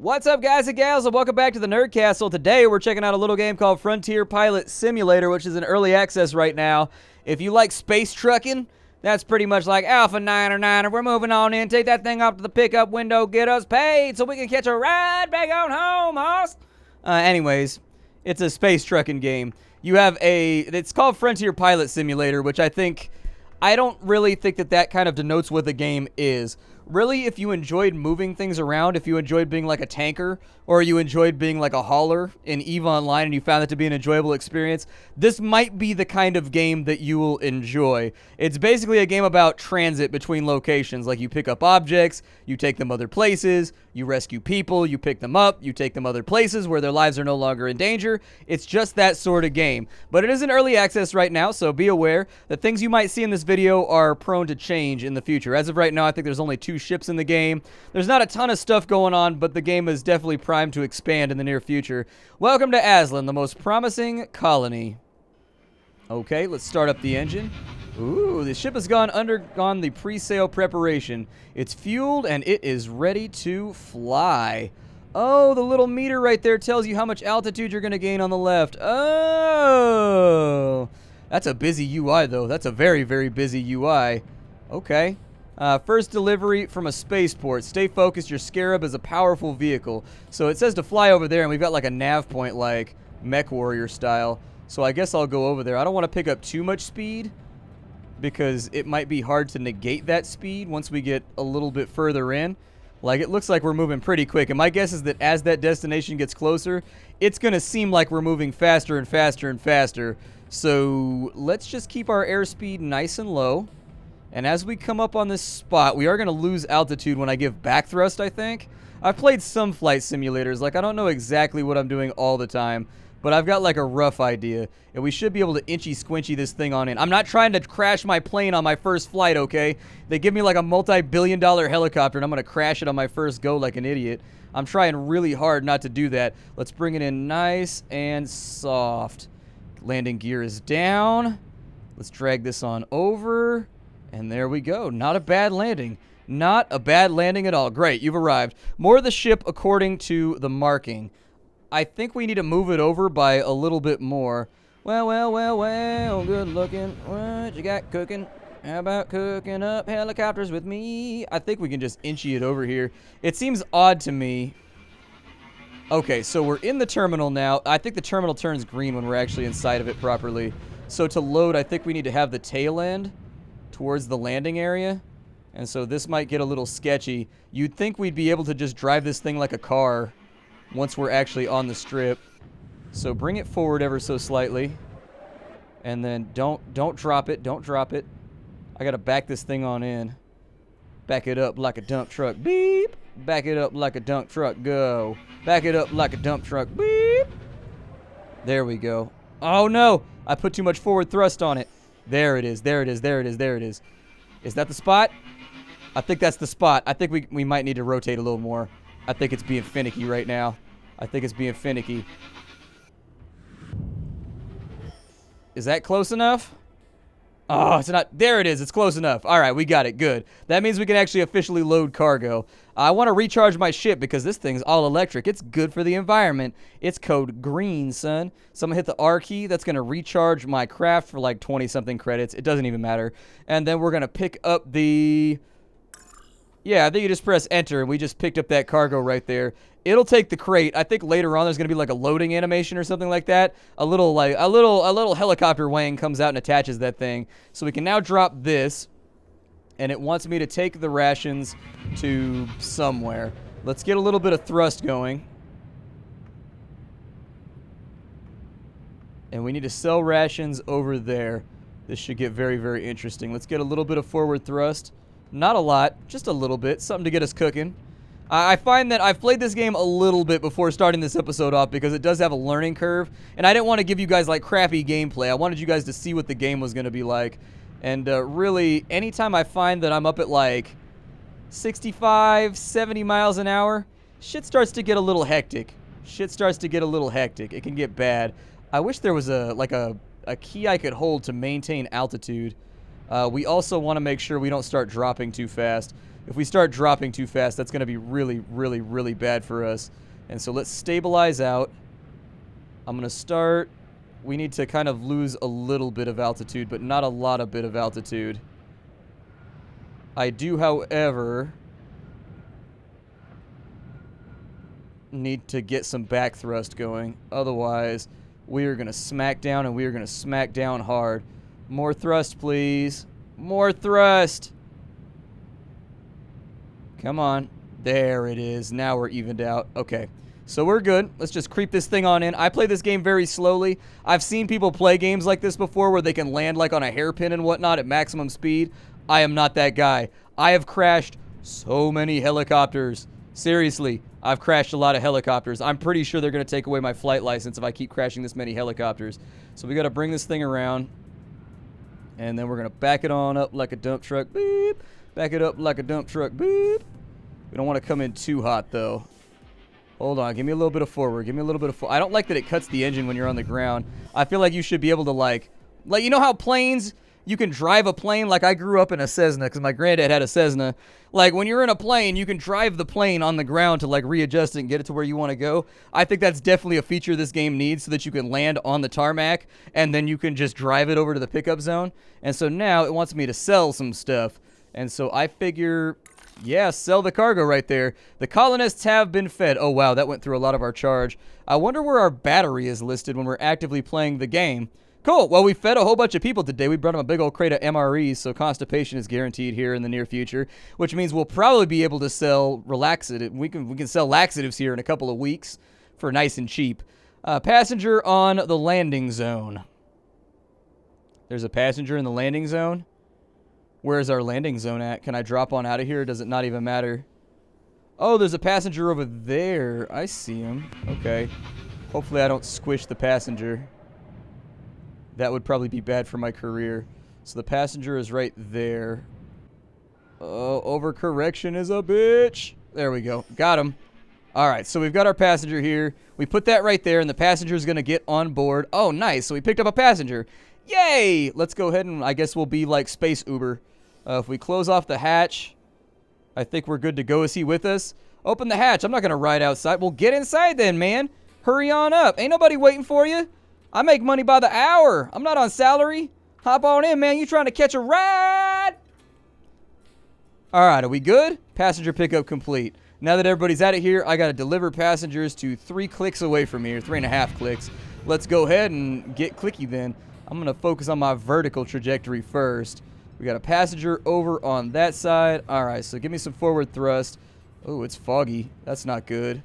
What's up, guys and gals, and welcome back to the Nerd Castle. Today we're checking out a little game called Frontier Pilot Simulator, which is in early access right now. If you like space trucking, that's pretty much like Alpha 9 or 9, we're moving on in. Take that thing off to the pickup window, get us paid so we can catch a ride back on home, hoss. Anyways, it's a space trucking game. You have it's called Frontier Pilot Simulator, which I don't really think that kind of denotes what the game is. Really, if you enjoyed moving things around, if you enjoyed being like a tanker, or you enjoyed being like a hauler in EVE Online and you found it to be an enjoyable experience, this might be the kind of game that you will enjoy. It's basically a game about transit between locations. Like, you pick up objects, you take them other places, you rescue people, you pick them up, you take them other places where their lives are no longer in danger. It's just that sort of game. But it is in early access right now, so be aware that things you might see in this video are prone to change in the future. As of right now, I think there's only 2 ships in the game. There's not a ton of stuff going on, but the game is definitely primed to expand in the near future. Welcome to Aslan, the most promising colony. Okay, let's start up the engine. Ooh, the ship has undergone the pre-sale preparation. It's fueled and it is ready to fly. Oh, the little meter right there tells you how much altitude you're going to gain on the left. Oh, that's a busy UI though. That's a very, very busy UI. Okay. First delivery from a spaceport. Stay focused, your Scarab is a powerful vehicle. So it says to fly over there, and we've got like a nav point like Mech Warrior style. So I guess I'll go over there. I don't want to pick up too much speed, because it might be hard to negate that speed once we get a little bit further in. Like, it looks like we're moving pretty quick, and my guess is that as that destination gets closer, it's going to seem like we're moving faster and faster and faster. So let's just keep our airspeed nice and low. And as we come up on this spot, we are going to lose altitude when I give back thrust, I think. I've played some flight simulators. Like, I don't know exactly what I'm doing all the time, but I've got like a rough idea. And we should be able to inchy squinchy this thing on in. I'm not trying to crash my plane on my first flight, okay? They give me like a multi-billion-dollar helicopter and I'm going to crash it on my first go like an idiot. I'm trying really hard not to do that. Let's bring it in nice and soft. Landing gear is down. Let's drag this on over. And there we go. Not a bad landing. Not a bad landing at all. Great, you've arrived. More of the ship according to the marking. I think we need to move it over by a little bit more. Well, good looking. What you got cooking? How about cooking up helicopters with me? I think we can just inchy it over here. It seems odd to me. Okay, so we're in the terminal now. I think the terminal turns green when we're actually inside of it properly. So to load, I think we need to have the tail end towards the landing area. And so this might get a little sketchy. You'd think we'd be able to just drive this thing like a car once we're actually on the strip. So bring it forward ever so slightly. And then don't drop it. Don't drop it. I gotta back this thing on in. Back it up like a dump truck. Beep. Back it up like a dump truck. Go. Back it up like a dump truck. Beep. There we go. Oh no! I put too much forward thrust on it. There it is. There it is. There it is. There it is. Is that the spot? I think that's the spot. I think we might need to rotate a little more. I think it's being finicky right now. I think it's being finicky. Is that close enough? Oh, it's not. There it is. It's close enough. All right, we got it. Good. That means we can actually officially load cargo. I want to recharge my ship because this thing's all electric. It's good for the environment. It's code green, son. So I'm going to hit the R key. That's going to recharge my craft for like 20-something credits. It doesn't even matter. And then we're going to pick up the... Yeah, I think you just press enter and we just picked up that cargo right there. It'll take the crate. I think later on there's going to be like a loading animation or something like that. A little helicopter wing comes out and attaches that thing. So we can now drop this. And it wants me to take the rations to somewhere. Let's get a little bit of thrust going. And we need to sell rations over there. This should get very, very interesting. Let's get a little bit of forward thrust. Not a lot, just a little bit. Something to get us cooking. I find that I've played this game a little bit before starting this episode off because it does have a learning curve. And I didn't want to give you guys like crappy gameplay. I wanted you guys to see what the game was going to be like. And really, anytime I find that I'm up at like 65, 70 miles an hour, shit starts to get a little hectic. Shit starts to get a little hectic. It can get bad. I wish there was a key I could hold to maintain altitude. We also want to make sure we don't start dropping too fast. If we start dropping too fast, that's going to be really, really, really bad for us. And so let's stabilize out. I'm going to start. We need to kind of lose a little bit of altitude, but not a lot of bit of altitude. I do, however, need to get some back thrust going. Otherwise, we are going to smack down, and we are going to smack down hard. More thrust, please. More thrust. Come on. There it is. Now we're evened out. Okay. So we're good. Let's just creep this thing on in. I play this game very slowly. I've seen people play games like this before where they can land like on a hairpin and whatnot at maximum speed. I am not that guy. I have crashed so many helicopters. Seriously, I've crashed a lot of helicopters. I'm pretty sure they're going to take away my flight license if I keep crashing this many helicopters. So we got to bring this thing around. And then we're going to back it on up like a dump truck. Beep. Back it up like a dump truck. Beep. We don't want to come in too hot, though. Hold on. Give me a little bit of forward. Give me a little bit of forward. I don't like that it cuts the engine when you're on the ground. I feel like you should be able to, like, you know how planes, you can drive a plane? Like, I grew up in a Cessna because my granddad had a Cessna. Like, when you're in a plane, you can drive the plane on the ground to, like, readjust it and get it to where you want to go. I think that's definitely a feature this game needs so that you can land on the tarmac and then you can just drive it over to the pickup zone. And so now it wants me to sell some stuff. And so I figure, yeah, sell the cargo right there. The colonists have been fed. Oh, wow, that went through a lot of our charge. I wonder where our battery is listed when we're actively playing the game. Cool. Well, we fed a whole bunch of people today. We brought them a big old crate of MREs, so constipation is guaranteed here in the near future, which means we'll probably be able to sell laxative. We can sell laxatives here in a couple of weeks for nice and cheap. Passenger on the landing zone. There's a passenger in the landing zone. Where's our landing zone at? Can I drop on out of here, or does it not even matter? Oh, there's a passenger over there. I see him. Okay. Hopefully I don't squish the passenger. That would probably be bad for my career. So the passenger is right there. Oh, overcorrection is a bitch. There we go. Got him. All right, so we've got our passenger here. We put that right there, and the passenger is going to get on board. Oh, nice. So we picked up a passenger. Yay! Let's go ahead and I guess we'll be like Space Uber. If we close off the hatch, I think we're good to go. Is he with us? Open the hatch. I'm not going to ride outside. Well, get inside then, man. Hurry on up. Ain't nobody waiting for you. I make money by the hour. I'm not on salary. Hop on in, man. You trying to catch a ride? All right, are we good? Passenger pickup complete. Now that everybody's out of here, I got to deliver passengers to 3 clicks away from here, 3.5 clicks. Let's go ahead and get clicky then. I'm going to focus on my vertical trajectory first. We got a passenger over on that side. All right, so give me some forward thrust. Oh, it's foggy. That's not good.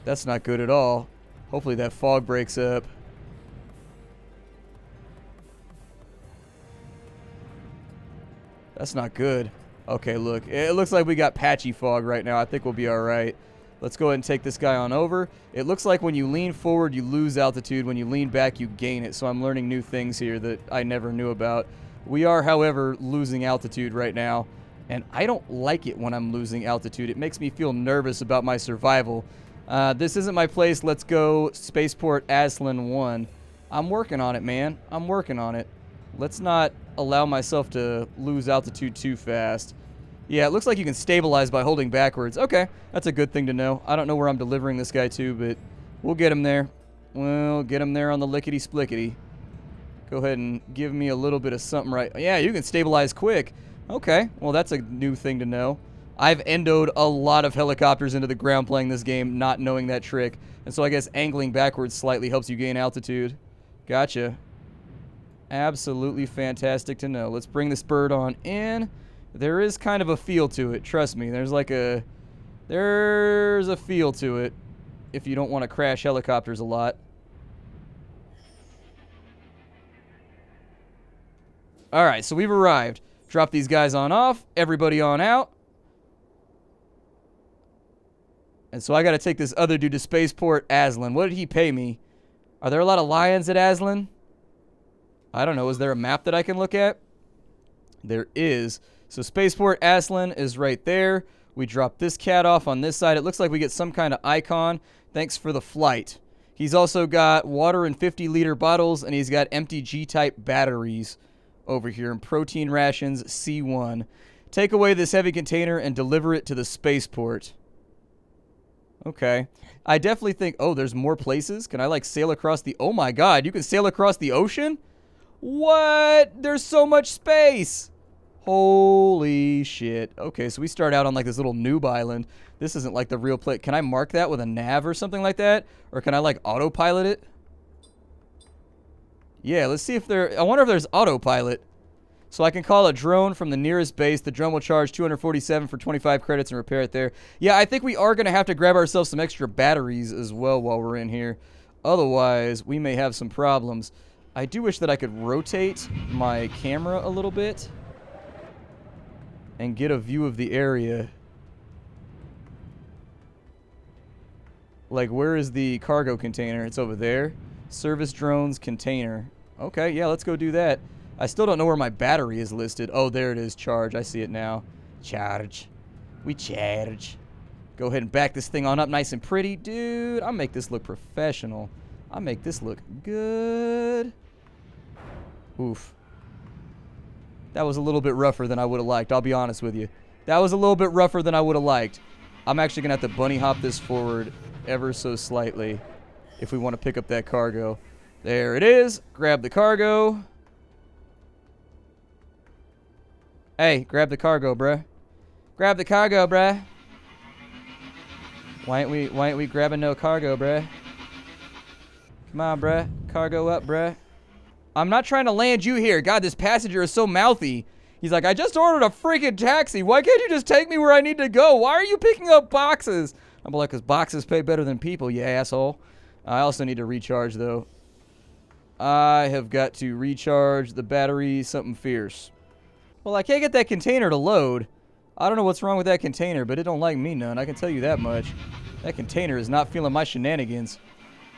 That's not good at all. Hopefully that fog breaks up. That's not good. Okay, look. It looks like we got patchy fog right now. I think we'll be all right. Let's go ahead and take this guy on over. It looks like when you lean forward, you lose altitude. When you lean back, you gain it. So I'm learning new things here that I never knew about. We are, however, losing altitude right now. And I don't like it when I'm losing altitude. It makes me feel nervous about my survival. This isn't my place. Let's go Spaceport Aslan 1. I'm working on it, man. I'm working on it. Let's not allow myself to lose altitude too fast. Yeah, it looks like you can stabilize by holding backwards. Okay, that's a good thing to know. I don't know where I'm delivering this guy to, but we'll get him there. We'll get him there on the lickety-splickety. Go ahead and give me a little bit of something right. Yeah, you can stabilize quick. Okay, well, that's a new thing to know. I've endoed a lot of helicopters into the ground playing this game, not knowing that trick. And so I guess angling backwards slightly helps you gain altitude. Gotcha. Absolutely fantastic to know. Let's bring this bird on in. There is kind of a feel to it. Trust me. There's a feel to it if you don't want to crash helicopters a lot. All right, so we've arrived. Drop these guys on off. Everybody on out. And so I got to take this other dude to Spaceport Aslan. What did he pay me? Are there a lot of lions at Aslan? I don't know. Is there a map that I can look at? There is. So Spaceport Aslan is right there. We drop this cat off on this side. It looks like we get some kind of icon. Thanks for the flight. He's also got water in 50-liter bottles, and he's got empty G-type batteries. over here in protein rations C1. Take away this heavy container and deliver it to the spaceport. Okay. I definitely think, oh, there's more places. Can I like sail across the, oh my God, you can sail across the ocean? What? There's so much space. Holy shit. Okay, so we start out on like this little noob island. This isn't like the real place. Can I mark that with a nav or something like that? Or can I like autopilot it? Yeah, let's see if there, I wonder if there's autopilot. So I can call a drone from the nearest base. The drone will charge 247 for 25 credits and repair it there. Yeah, I think we are going to have to grab ourselves some extra batteries as well while we're in here. Otherwise, we may have some problems. I do wish that I could rotate my camera a little bit and get a view of the area. Like, where is the cargo container? It's over there. Service drones container. Okay, yeah, let's go do that. I still don't know where my battery is listed. Oh, there it is. Charge. I see it now. Charge. We charge. Go ahead and back this thing on up nice and pretty. Dude, I'll make this look professional. I'll make this look good. Oof. That was a little bit rougher than I would have liked. I'll be honest with you. That was a little bit rougher than I would have liked. I'm actually going to have to bunny hop this forward ever so slightly if we want to pick up that cargo. There it is. Grab the cargo. Hey, grab the cargo, bruh. Grab the cargo, bruh. Why ain't we grabbing no cargo, bruh? Come on, bruh. Cargo up, bruh. I'm not trying to land you here. God, this passenger is so mouthy. He's like, I just ordered a freaking taxi. Why can't you just take me where I need to go? Why are you picking up boxes? I'm like, because boxes pay better than people, you asshole. I also need to recharge, though. I have got to recharge the battery something fierce. Well, I can't get that container to load. I don't know what's wrong with that container, but it don't like me none. I can tell you that much. That container is not feeling my shenanigans.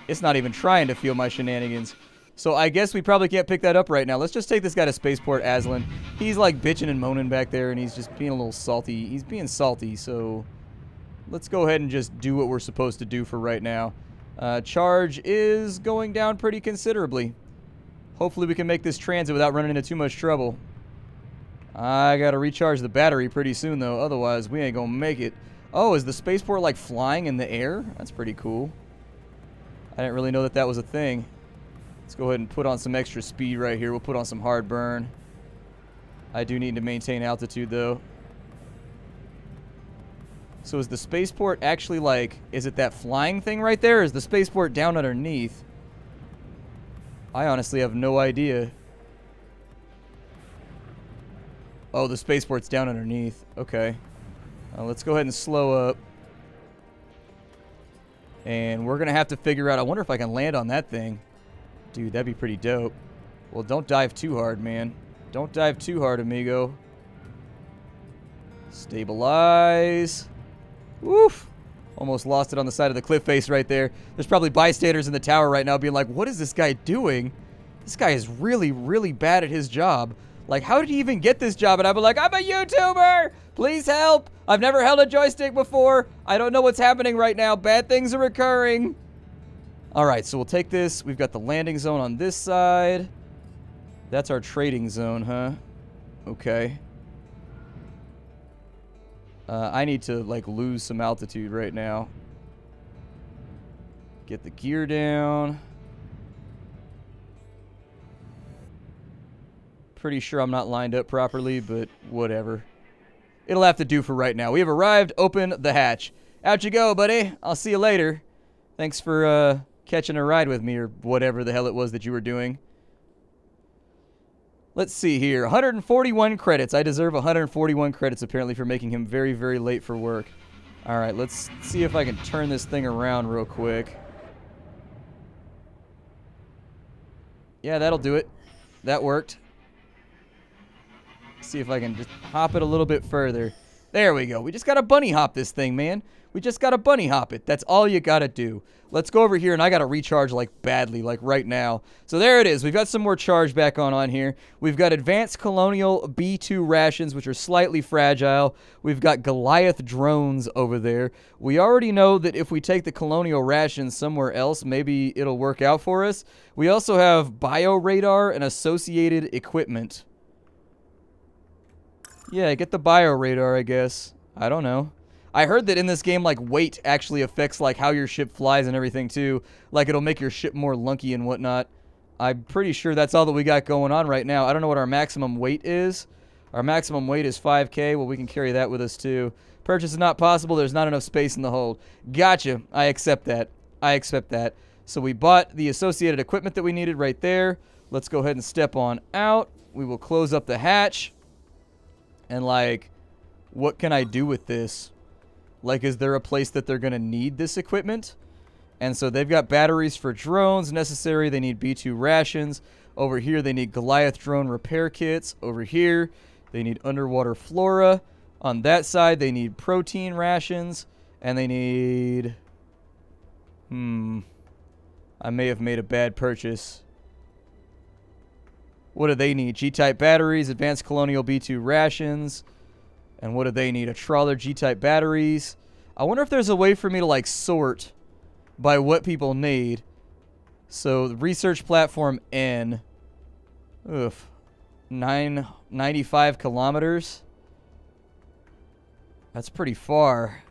It's not even trying to feel my shenanigans. So I guess we probably can't pick that up right now. Let's just take this guy to Spaceport Aslan. He's like bitching and moaning back there, and he's just being a little salty. He's being salty, so let's go ahead and just do what we're supposed to do for right now. Charge is going down pretty considerably. Hopefully we can make this transit without running into too much trouble. I gotta recharge the battery pretty soon, though. Otherwise, we ain't gonna make it. Oh, is the spaceport, like, flying in the air? That's pretty cool. I didn't really know that that was a thing. Let's go ahead and put on some extra speed right here. We'll put on some hard burn. I do need to maintain altitude, though. So is the spaceport actually, like, is it that flying thing right there? Or is the spaceport down underneath? I honestly have no idea. Oh, the spaceport's down underneath. Okay. Let's go ahead and slow up. And we're going to have to figure out... I wonder if I can land on that thing. Dude, that'd be pretty dope. Well, don't dive too hard, man. Don't dive too hard, amigo. Stabilize. Woof. Almost lost it on the side of the cliff face right there. There's probably bystanders in the tower right now being like, what is this guy doing? This guy is really, really bad at his job. Like, how did he even get this job? And I'd be like, I'm a YouTuber! Please help! I've never held a joystick before. I don't know what's happening right now. Bad things are occurring. Alright, so we'll take this. We've got the landing zone on this side. That's our trading zone, huh? Okay. I need to, like, lose some altitude right now. Get the gear down. Pretty sure I'm not lined up properly, but whatever. It'll have to do for right now. We have arrived. Open the hatch. Out you go, buddy. I'll see you later. Thanks for catching a ride with me, or whatever the hell it was that you were doing. Let's see here. 141 credits. I deserve 141 credits, apparently, for making him very, very late for work. All right, let's see if I can turn this thing around real quick. Yeah, that'll do it. That worked. See if I can just hop it a little bit further. There we go. We just got to bunny hop this thing, man. We just got to bunny hop it. That's all you got to do. Let's go over here, and I got to recharge, like, badly, like, right now. So there it is. We've got some more charge back on here. We've got Advanced Colonial B2 rations, which are slightly fragile. We've got Goliath drones over there. We already know that if we take the Colonial rations somewhere else, maybe it'll work out for us. We also have bioradar and associated equipment. Yeah, get the bioradar, I guess. I don't know. I heard that in this game, like, weight actually affects, like, how your ship flies and everything, too. Like, it'll make your ship more lunky and whatnot. I'm pretty sure that's all that we got going on right now. I don't know what our maximum weight is. Our maximum weight is 5K. Well, we can carry that with us, too. Purchase is not possible. There's not enough space in the hold. Gotcha. I accept that. I accept that. So we bought the associated equipment that we needed right there. Let's go ahead and step on out. We will close up the hatch. And, like, what can I do with this? Like, is there a place that they're going to need this equipment? And so they've got batteries for drones necessary. They need B2 rations. Over here, they need Goliath drone repair kits. Over here, they need underwater flora. On that side, they need protein rations. And they need... I may have made a bad purchase. What do they need? G-type batteries, advanced colonial B2 rations. And what do they need? A trawler, G-type batteries. I wonder if there's a way for me to, like, sort by what people need. So, the research platform N. Oof. 95 kilometers. That's pretty far.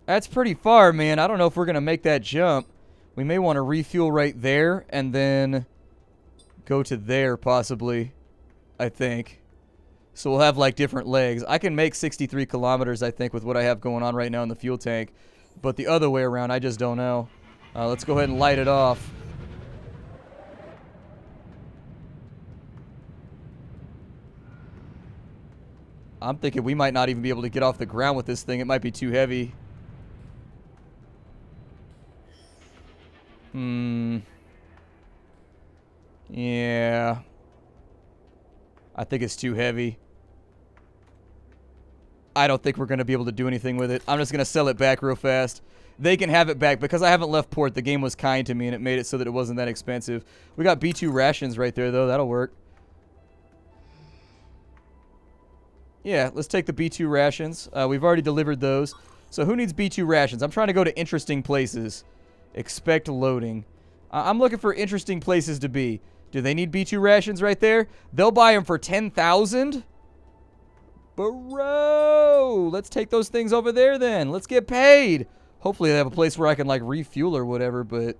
That's pretty far, man. I don't know if we're going to make that jump. We may want to refuel right there and then go to there, possibly. I think. So we'll have, like, different legs. I can make 63 kilometers, I think, with what I have going on right now in the fuel tank. But the other way around, I just don't know. Let's go ahead and light it off. I'm thinking we might not even be able to get off the ground with this thing. It might be too heavy. Yeah. I think it's too heavy. I don't think we're going to be able to do anything with it. I'm just going to sell it back real fast. They can have it back. Because I haven't left port, the game was kind to me and it made it so that it wasn't that expensive. We got B2 rations right there, though. That'll work. Yeah, let's take the B2 rations. We've already delivered those. So who needs B2 rations? I'm trying to go to interesting places. Expect loading. I'm looking for interesting places to be. Do they need B2 rations right there? They'll buy them for 10,000? Bro, let's take those things over there then. Let's get paid. Hopefully they have a place where I can, like, refuel or whatever, but...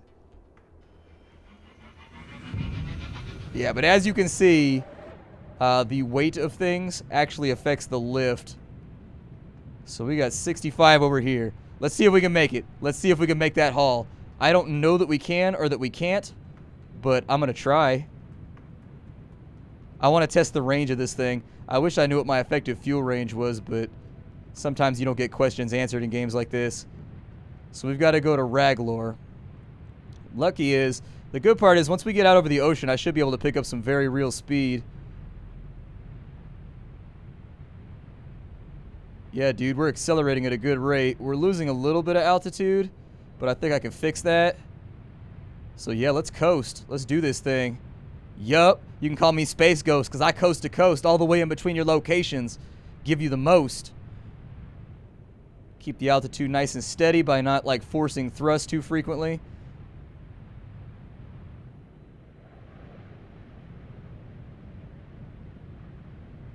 Yeah, but as you can see, the weight of things actually affects the lift. So we got 65 over here. Let's see if we can make it. Let's see if we can make that haul. I don't know that we can or that we can't, but I'm going to try. I want to test the range of this thing. I wish I knew what my effective fuel range was, but sometimes you don't get questions answered in games like this. So we've got to go to Raglor. Lucky is, the good part is once we get out over the ocean, I should be able to pick up some very real speed. Yeah, dude, we're accelerating at a good rate. We're losing a little bit of altitude, but I think I can fix that. So yeah, let's coast. Let's do this thing. Yup, you can call me Space Ghost because I coast to coast all the way in between your locations. Give you the most. Keep the altitude nice and steady by not, like, forcing thrust too frequently.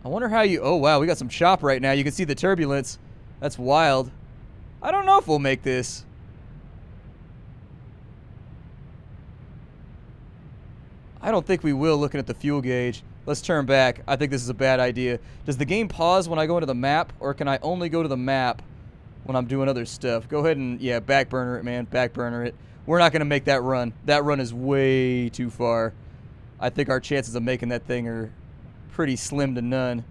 I wonder how you... Oh, wow, we got some chop right now. You can see the turbulence. That's wild. I don't know if we'll make this. I don't think we will, looking at the fuel gauge. Let's turn back. I think this is a bad idea. Does the game pause when I go into the map, or can I only go to the map when I'm doing other stuff? Go ahead and, yeah, back burner it, man. Back burner it. We're not going to make that run. That run is way too far. I think our chances of making that thing are pretty slim to none.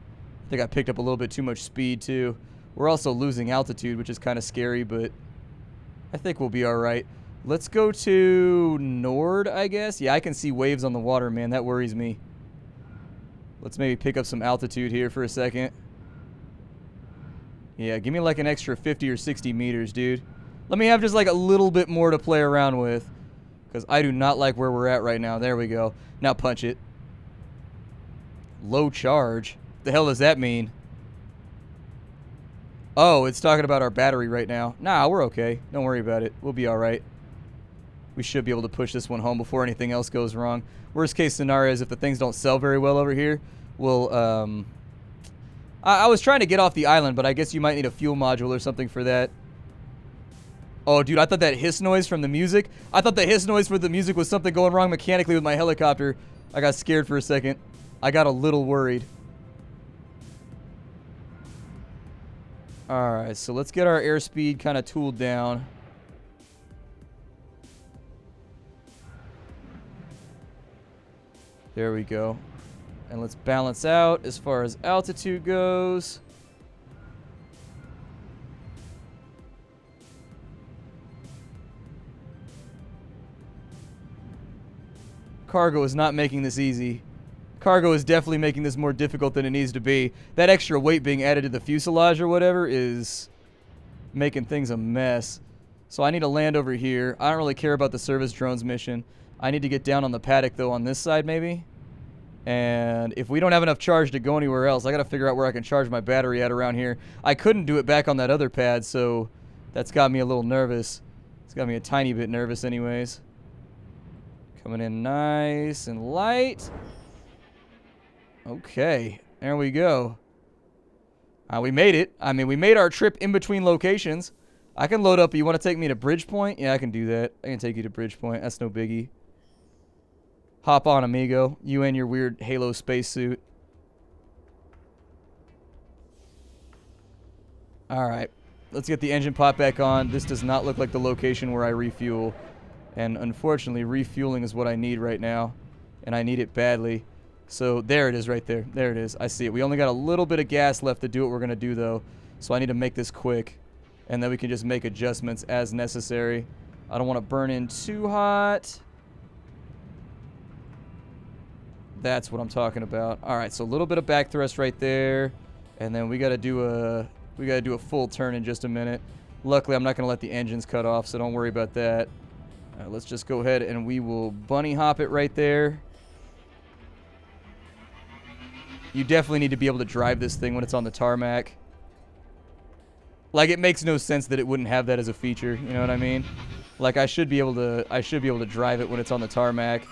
I think I picked up a little bit too much speed, too. We're also losing altitude, which is kind of scary, but I think we'll be all right. Let's go to Nord, I guess. Yeah, I can see waves on the water, man. That worries me. Let's maybe pick up some altitude here for a second. Yeah, give me like an extra 50 or 60 meters, dude. Let me have just like a little bit more to play around with, because I do not like where we're at right now. There we go. Now punch it. Low charge? The hell does that mean? Oh, it's talking about our battery right now. Nah, we're okay. Don't worry about it. We'll be all right. We should be able to push this one home before anything else goes wrong. Worst case scenario is if the things don't sell very well over here, we'll I was trying to get off the island, but I guess you might need a fuel module or something for that. Oh, dude, I thought that hiss noise from the music. I thought the hiss noise for the music was something going wrong mechanically with my helicopter. I got scared for a second. I got a little worried. Alright, so let's get our airspeed kind of tooled down. There we go. And let's balance out as far as altitude goes. Cargo is not making this easy. Cargo is definitely making this more difficult than it needs to be. That extra weight being added to the fuselage or whatever is making things a mess. So I need to land over here. I don't really care about the service drones mission. I need to get down on the paddock, though, on this side, maybe. And if we don't have enough charge to go anywhere else, I got to figure out where I can charge my battery at around here. I couldn't do it back on that other pad, so that's got me a little nervous. It's got me a tiny bit nervous anyways. Coming in nice and light. Okay, there we go. We made it. I mean, we made our trip in between locations. I can load up. You want to take me to Bridgepoint? Yeah, I can do that. I can take you to Bridgepoint. That's no biggie. Hop on, amigo. You and your weird Halo spacesuit. Alright. Let's get the engine pot back on. This does not look like the location where I refuel. And unfortunately, refueling is what I need right now. And I need it badly. So there it is right there. There it is. I see it. We only got a little bit of gas left to do what we're going to do, though. So I need to make this quick. And then we can just make adjustments as necessary. I don't want to burn in too hot. That's what I'm talking about. All right, so a little bit of back thrust right there, and then we got to do a full turn in just a minute. Luckily, I'm not going to let the engines cut off, so don't worry about that. All right, let's just go ahead and we will bunny hop it right there. You definitely need to be able to drive this thing when it's on the tarmac. Like, it makes no sense that it wouldn't have that as a feature. You know what I mean? Like, I should be able to drive it when it's on the tarmac.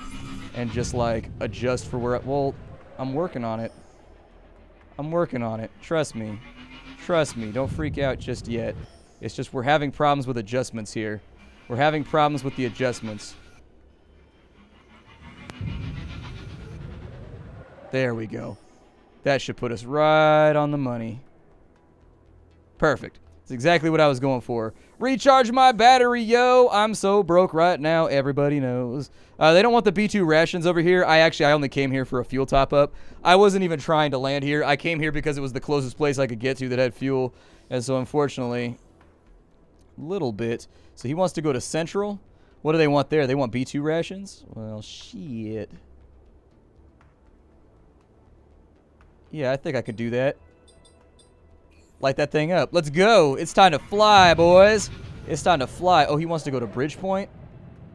And just, like, adjust for where... Well, I'm working on it. I'm working on it. Trust me. Trust me. Don't freak out just yet. It's just we're having problems with adjustments here. We're having problems with the adjustments. There we go. That should put us right on the money. Perfect. That's exactly what I was going for. Recharge my battery, yo! I'm so broke right now, everybody knows. They don't want the B2 rations over here. I only came here for a fuel top-up. I wasn't even trying to land here. I came here because it was the closest place I could get to that had fuel. And so, unfortunately, a little bit. So he wants to go to Central. What do they want there? They want B2 rations? Well, shit. Yeah, I think I could do that. Light that thing up. Let's go. It's time to fly, boys. It's time to fly. Oh, he wants to go to Bridgepoint?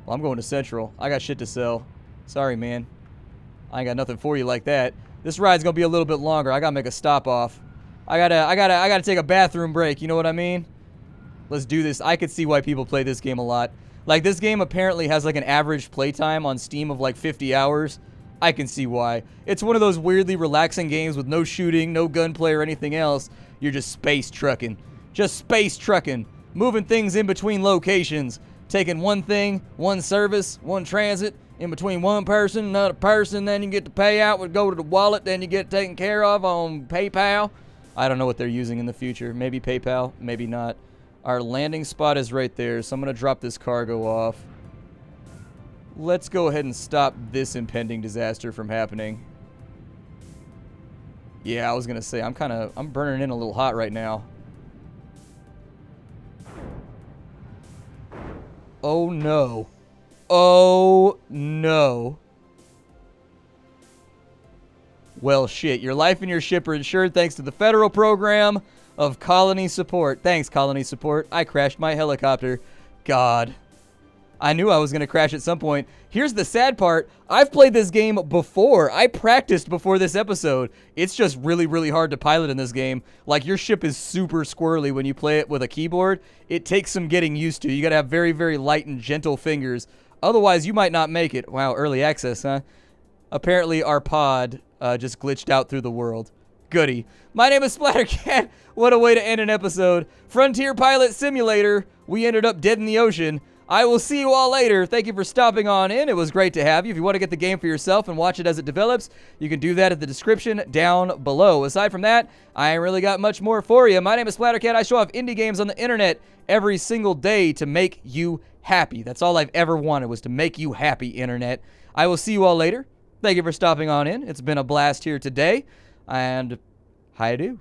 Well, I'm going to Central. I got shit to sell. Sorry, man. I ain't got nothing for you like that. This ride's gonna be a little bit longer. I gotta make a stop off. I gotta take a bathroom break. You know what I mean? Let's do this. I could see why people play this game a lot. Like, this game apparently has like an average playtime on Steam of like 50 hours. I can see why. It's one of those weirdly relaxing games with no shooting, no gunplay or anything else. You're just space trucking. Just space trucking. Moving things in between locations. Taking one thing, one service, one transit, in between one person, another person, then you get the payout would go to the wallet, then you get taken care of on PayPal. I don't know what they're using in the future. Maybe PayPal, maybe not. Our landing spot is right there, so I'm going to drop this cargo off. Let's go ahead and stop this impending disaster from happening. Yeah, I was going to say, I'm burning in a little hot right now. Oh, no. Oh, no. Well, shit. Your life and your ship are insured thanks to the federal program of colony support. Thanks, colony support. I crashed my helicopter. God. I knew I was going to crash at some point. Here's the sad part. I've played this game before. I practiced before this episode. It's just really, really hard to pilot in this game. Like, your ship is super squirrely when you play it with a keyboard. It takes some getting used to. You got to have very, very light and gentle fingers. Otherwise, you might not make it. Wow, early access, huh? Apparently, our pod just glitched out through the world. Goody. My name is Splattercat. What a way to end an episode. Frontier Pilot Simulator. We ended up dead in the ocean. I will see you all later. Thank you for stopping on in. It was great to have you. If you want to get the game for yourself and watch it as it develops, you can do that at the description down below. Aside from that, I ain't really got much more for you. My name is Splattercat. I show off indie games on the internet every single day to make you happy. That's all I've ever wanted, was to make you happy, internet. I will see you all later. Thank you for stopping on in. It's been a blast here today. And hi do.